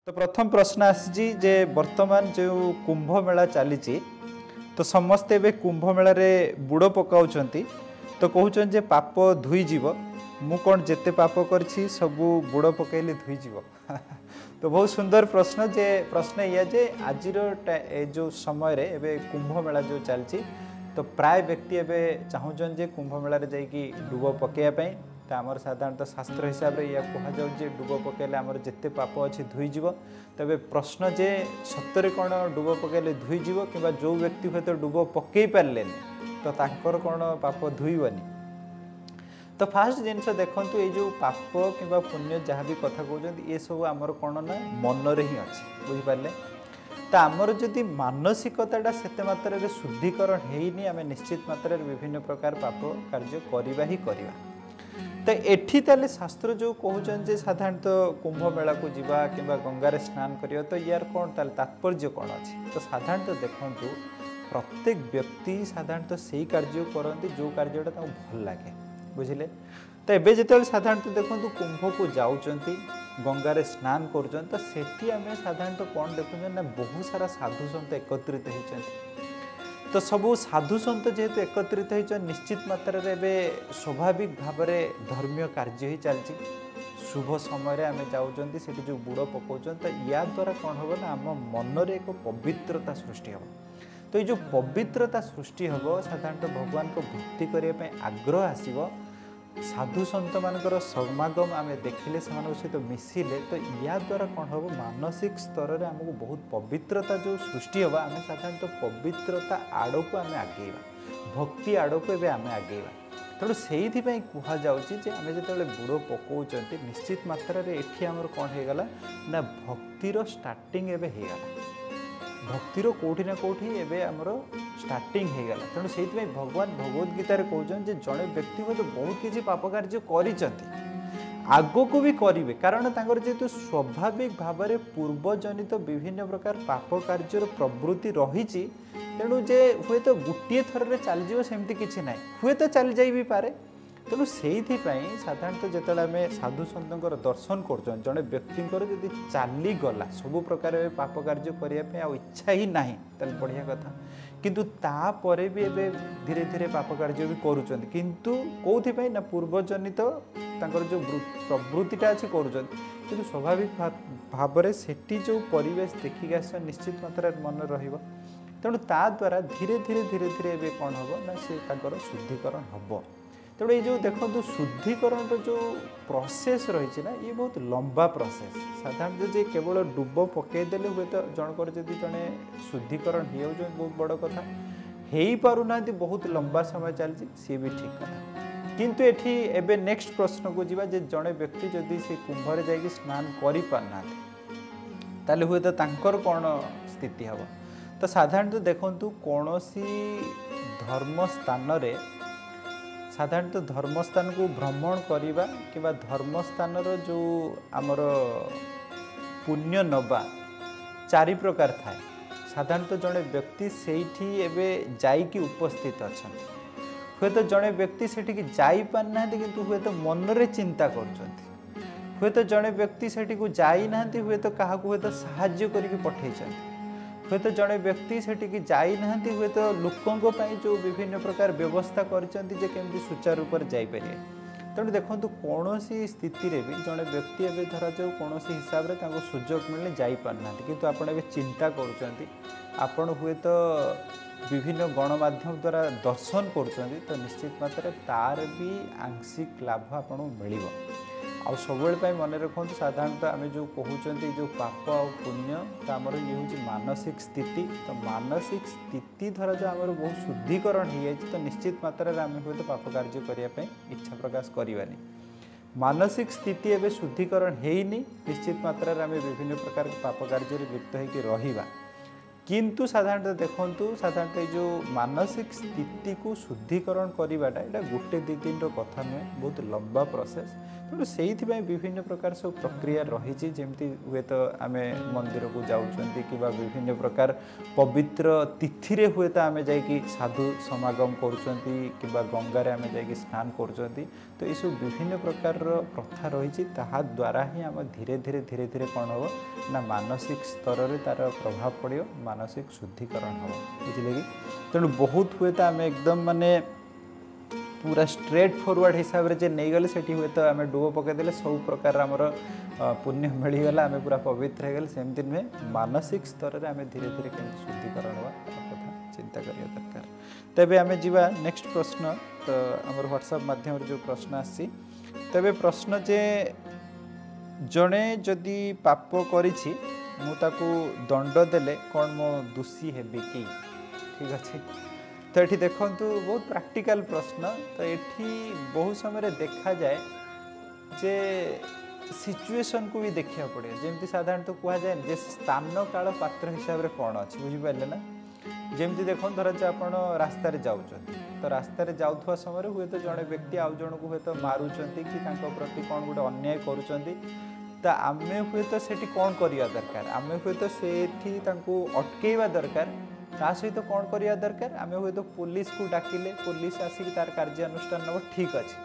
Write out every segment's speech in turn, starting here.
तो प्रथम प्रश्न आसी जे वर्तमान जो कुंभ मेला चली तो समस्ते बे कुंभ मेला रे बुड़ पकाउं तो कहउछन जे पाप धुई जीव मु कौन जेते पाप करछि सबु बुड़ पकैले धुई जीव तो बहुत सुंदर प्रश्न जे प्रश्न या जे आजिर जो समय रे एबे कुंभ मेला जो चलछि तो प्राय व्यक्ति एबे चाहूछन जे कुंभ मेला रे जाइकी डुब पकेया पई तो आमर साधारणतः शास्त्र हिसाब से या कहुचे डुब पकेले आमर जिते पाप अच्छी धुईज तेरे प्रश्न जे सतरे कौन डुब पकेले धुईज कि जो व्यक्ति हूँ तो डुब पकई पारे तो तांकर कौन पाप धुईबनी। तो फास्ट जिनस देखु ये जो पाप कि पुण्य जहाँ भी कथा कहते ये सब आमर कौन ना मनरे ही अच्छे बुझिपारे। तो आमर जदि मानसिकता सेते मात्रा रे शुद्धिकरण होनी आम निश्चित मात्रा विभिन्न प्रकार पाप कार्य करवा ही करवा। तो एठी ताले शास्त्र जो कहते साधारणतः कुंभ मेला को जीवा कि गंगार स्नान करिया तो यार कौन ताले तात्पर्य कौन अच्छी। तो साधारणतः देखूँ प्रत्येक व्यक्ति साधारणतः से ही कार्य करती जो कार्यटा भल लगे बुझिले। तो एबे जिते साधारणतः देखूँ कुंभ को जाऊँच गंगार स्नान कर तो सेठी आम साधारणतः कौन देखुं ना बहुत सारा साधु सन्त एकत्रित होती तो सबू साधु सन्त जेहेतु एकत्रित हो निश्चित मात्रा रे स्वाभाविक भाव में धर्मीय कार्य ही चलती शुभ समय आम जाऊँच से जो बुड़ पकाउछन तो या द्वारा कौन हम ना आम मनरे एक पवित्रता सृष्टि हम। तो ये जो पवित्रता सृष्टि हम साधारणतः भगवान को भक्ति करने आग्रह आसब साधु सन्त मानकर समागम आम देखिले से सहित मिसिले तो या द्वारा कौन हम मानसिक स्तर में आमको बहुत पवित्रता जो सृष्टि हम आम साधारणतः पवित्रता आड़ को आम आगेवा भक्ति आड़ को एवं आम आगेवा। तेणु से कह जाऊँगी आम जो बुड़ पकाउं निश्चित मात्रा ये आमर कौन होगला ना भक्तिर स्टार्टिंग एवं होगला भक्तिर कौटी ना कौटी एवं आमर स्टार्टिंग होगला। तेणु से भगवान भगवद गीतार कहते जड़े व्यक्ति तो बहुत किसी पाप कार्य कर आगो को भी करेंगे कारण जेहेतु स्वाभाविक भाव में पूर्वजनित विभिन्न प्रकार पाप कार्यर प्रवृत्ति रही तेणु जे हुए तो गोटे थर में चलीज सेमती किसी ना हुए तो चली जाई भी पारे। तेणु से साधारणतः जिते आम साधु सन्त दर्शन कर जड़े व्यक्ति जब चलीगला सबु प्रकार पाप कार्य करने इच्छा ही ना तो बढ़िया कथा किंतु तापर भी एबे धीरे धीरे पाप कार्य भी करुँच किंतु कौन ना पूर्वजनित जो प्रवृत्तिटा अच्छी कर स्वाभाविक भाव में सेठी जो परिवेश देखिक आस निश्चित मात्रा मन रहा तेणु ता द्वारा धीरे धीरे धीरे धीरे एबे कौन हम ना से शुद्धिकरण हम। तेणु ये जो देखो शुद्धिकरण जो प्रोसेस रही ना ये बहुत लंबा प्रोसेस साधारण जे केवल डुब पकईदे हुए तो जनकर जदि जड़े शुद्धिकरण हो बहुत बड़ कथा हो पारना बहुत लंबा समय चलती सी भी ठीक कथा। किंतु एठी एबे नेक्स्ट प्रश्न को जीवा जे जड़े व्यक्ति जदि से कुंभरे जाइए स्नान कर पारना ताले हुए तो तांकर कौन स्थिति हम। तो साधारणतः देखु कौन धर्म स्थान रे साधारणतः धर्मस्थान को भ्रमण करवा कि धर्मस्थान जो आमर पुण्य नवा चारि प्रकार थाए साधारणतः जड़े व्यक्ति सेठी एबे जाइकी उपस्थित अच्छा हुए तो जड़े व्यक्ति सेठी जाई पारना किंतु हुए तो मनरे चिंता कर हुए तो जड़े व्यक्ति सेठी को जाई ना हुए तो क्या हुए तो साहाय्य करके पठे हुए तो जड़े व्यक्ति सेठी जाई ना हुए तो लोकों जो विभिन्न प्रकार व्यवस्था करके सुचारू रूप से जापर। तेणु देखो कौन स्थिति रे भी जड़े व्यक्ति एवं धरा जाऊ कौन हिसाब से सुजोग मिलने जापारना किंतु आपड़ ए चिंता कर हुए तो विभिन्न गणमाध्यम द्वारा दर्शन कर तो निश्चित मात्रा तार भी आंशिक लाभ आपको मिल आउ सब मन रखु साधारणतः आम जो कहते जो पाप आ पुण्य तो आमर ये हूँ मानसिक स्थिति। तो मानसिक स्थिति धरा जो आमर बहुत शुद्धिकरण हो जाए तो निश्चित मात्रा आम हुए तो पाप कार्य करने इच्छा प्रकाश करवानी मानसिक स्थिति एवं शुद्धिकरण होनी निश्चित मात्रा आम विभिन्न प्रकार पाप कार्य लिप्त हो रहा किंतु साधारणतः देखंतु साधारणतः ये जो मानसिक स्थिति को शुद्धिकरण करवाटा यहाँ गोटे दी दिन कथा नुहे बहुत लंबा प्रोसेस तेणु से विभिन्न प्रकार सब प्रक्रिया रही जमी हुए तो आम मंदिर को जाऊँ कि विभिन्न प्रकार पवित्र तिथि रे हुए तो आम जा साधु समागम कर गंगार आम जा स्नान कर तो ये विभिन्न प्रकार प्रथा रही द्वारा ही आम धीरे धीरे धीरे धीरे कौन हम ना मानसिक स्तर में तार प्रभाव पड़ो मानसिक शुद्धिकरण हम बुझे कि तेणु बहुत हुए तो आम एकदम माने पूरा स्ट्रेट फॉरवर्ड हिसाब से नहीं गले से हुए तो आम डुब पकईदे सब प्रकार आमर पुण्य मिलगला आम पूरा पवित्र हो गले सेमती नुहे मानसिक स्तर में आम धीरे धीरे केमती शुद्धिकरण हुआ कथा चिंता करिया दरकार। तेबे आम जीवा नेक्स्ट प्रश्न तो आमर व्हाट्सएप माध्यम जो प्रश्न आसी तेबे प्रश्न जे जड़े जदि पाप करिछि मुताकू दंड देले कौन मो दोषी हेबी कि ठीक अच्छे तो ये देखु बहुत प्रैक्टिकल प्रश्न तो ये बहुत समय देखा जाए जे सिचुएशन को भी देखा पड़े जमी साधारणतः कह जाए जे स्थान काल पात्र हिसाब से कौन अच्छी बुझिपारे ना जमी देखो धर आप रास्त जाऊँ तो रास्त जाऊा समय हुए तो जड़े व्यक्ति आउ जन को हुए तो मारुंट कि प्रति कौन गोटे अन्याय करुँच तो आम हुए तो सेठी कौन करवा दरकार आम हुए तो सेठी अटकेवा दरकार ता सहित कौन करवा दरकार आम हुए तो पुलिस को डाकिले पुलिस आसिक तार कार्यानुष्ठान नब ठीक अच्छे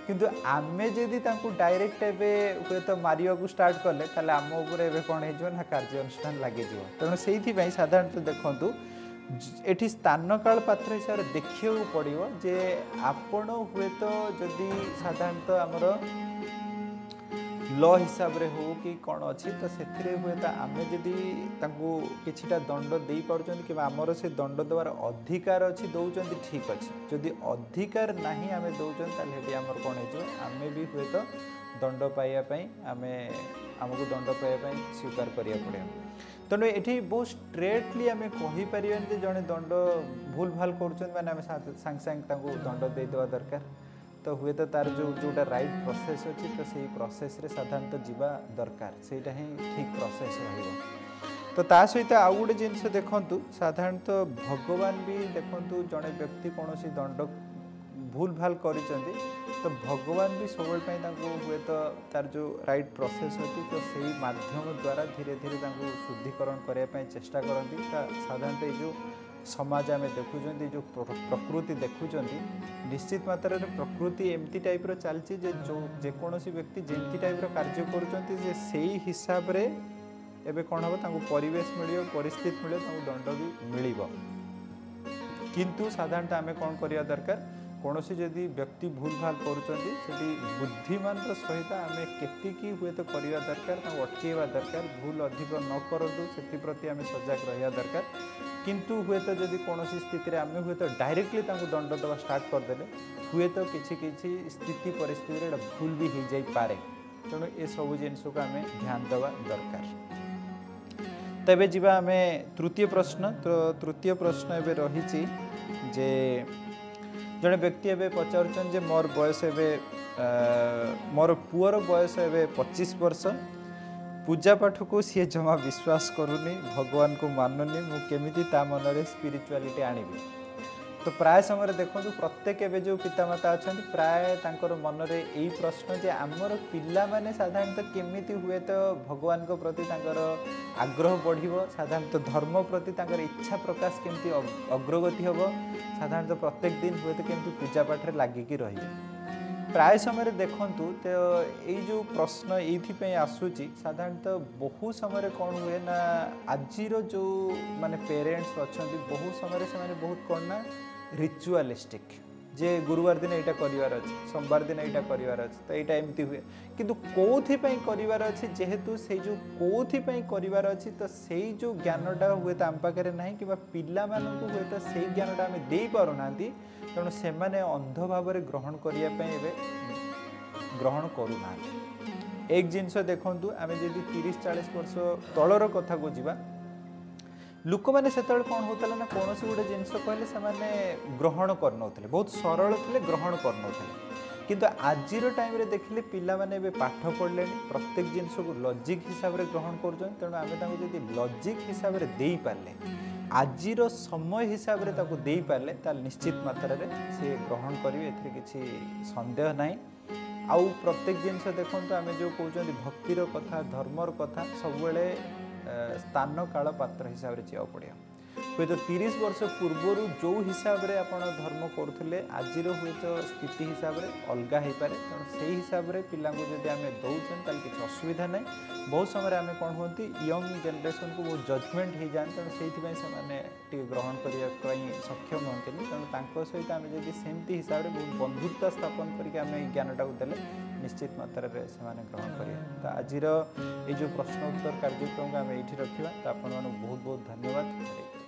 किंतु आमे जदि डायरेक्ट एवं हुए तो मारिया को स्टार्ट कले ताले आम उपर कौन हो ना कार्यानुष्ठान लगे तेणु से साधारणतः देखूँ एठी स्थान काल पात्र हिसाब से देखा पड़ो जे आपण हुए तो जदि साधारणतः आमर लॉ हिसाब रे हो कि कौन अच्छी तो से हुए तो आम जदि किछिटा दंड दे पार्छन कि आमर से दंड देवार अधिकार अच्छी दौरान ठीक अच्छे जदि अधिकार नहीं आम दौरान आमर कौन आम भी हुए तो दंड पाइबापी आम आमको दंड पाइबापी स्वीकार करिया पड़े तेणु ये बहुत स्ट्रेटली आम कहीपर जड़े दंड भूल भाल कर सांगे सांगे दंड देदेवा दरकार तो हुए तो तार जोटा राइट प्रोसेस अच्छी तो सही प्रोसेस रे साधारणतः जीवा दरकार सेटा ही ठीक प्रोसेस रहिबो तो ता सहित आउ गोटे जिनस देखंतु साधारणतः भगवान भी देखंतु जड़े व्यक्ति कौन दंड भूल भाल करिसेंती तो भगवान भी सब हुए तो तार जो राइट प्रोसेस अच्छी तो सही माध्यम द्वारा धीरे धीरे शुद्धिकरण करने चेष्टा करती साधारणतः जो समाज आम देखुं जो प्रकृति देखुं निश्चित मात्रा रे प्रकृति एमती टाइप रो चलती जो जेकोसी व्यक्ति जमती टाइप रो कार्य करुँचे से हिसाब रे एबे कौन हम परिवेश मिल परिस्थिति मिले दंड भी मिल किंतु साधारणतः आम कौन करवा दरकार कौन जदि व्यक्ति भूल भाल करुँचे बुद्धिमान सहित आम केतिकी हुए तो करवा दरकार अटकेवा दरकार भूल अधिक न करूँ से प्रति आम सजग रहा दरकार किंतु हुए तो जदि कौन स्थिति आम हुए तो डायरेक्टली दंड देवा स्टार्ट करदे हुए तो किसी स्थिति परिस्थिति भूल भी हो जाए तेणु ये सब जिन को आम ध्यान देवा दरकार। तेबे जीवा आम तृतीय प्रश्न तो तृतीय प्रश्न एवं रही जे जड़े व्यक्ति एवं पचारुचन जे मोर बयस मोर पुअर बयस एवं 25 वर्ष पूजा पाठ को सी जमा विश्वास करूनी भगवान को मानुनी मु केमिति ता मन रे स्पिरिचुआलिटी आनिबी तो प्राय समय देखो प्रत्येक एवं जो पितामाता अच्छा प्राय तांकर मन रे यही प्रश्न जे आमर पिला माने साधारणतः केमिति हुए तो भगवान को प्रति तांकर आग्रह बढ़िबो साधारणतः धर्म प्रति तांकर इच्छा प्रकाश केमिति अग्रगति हबो साधारणतः प्रत्येक दिन हुए तो केमिति पूजा पाठ रे लागिकी रहिबे प्राय समय देखंतु तो ये जो प्रश्न ये आसूची साधारणतः बहु समय कौन हुए ना आजिर जो माने पेरेंट्स अच्छा बहु समय से बहुत कौन ना रिचुअलिस्टिक जे गुरुवार दिन यहाँ करार अच्छे सोमवार दिन यहाँ करार अच्छे तो यहाँ एमती हुए किंतु कौथि करार अच्छे जेहेतु से जो कौथि करार अच्छी तो से जो ज्ञानटा हुए तो आम पाखे ना कि पिला मानू हुए तो से ज्ञानटा आम दे पारना तेणु से अंध भाव ग्रहण करने ग्रहण करूना एक जिनस देखूँ आम जब 30-40 वर्ष तलर कथा को जीवा लोक मैंने से कौन होता ना कौन गोटे जिनस कहले से ग्रहण करनौले बहुत सरल थे ग्रहण करनौले किंतु आजिर टाइम रे देखिले पिला माने बे पाठ पढ़ले प्रत्येक जिनस को लॉजिक हिसाब रे ग्रहण कर तेणु आम जदि लॉजिक हिसाब रे दे पारे आजिर समय हिसाब रे ताको दे पारे ताल निश्चित मात्रा रे से ग्रहण करिवे एथरे किछि संदेह नाही। आउ प्रत्येक जिनस देखंतु आमे जो कहउछन भक्तिर कथा धर्मर कथा सब बेले स्थान काल पात्र हिसाब रे जिया पड़िया हुए तो 30 वर्ष पूर्वर जो हिसाब रे आपण धर्म करुले आजिर हुए तो स्थिति हिसाब रे अलगा हो पारे तेणु से हिसाब रे पिला जदि आम दौन ताल किसी असुविधा ना बहुत समय आम कौन होती यंग जनरेशन को बहुत जजमेंट हो जाए तेणु से ग्रहण करने सक्षम हमें तेणु सहित आम जब सेमती हिसाब से बहुत बंधुत्व स्थापन करके ज्ञानटा को देले निश्चित मात्रा रे से ग्रहण करें। तो आज जो प्रश्न उत्तर कार्यक्रम को आम ये रखा तो आपण बहुत बहुत धन्यवाद।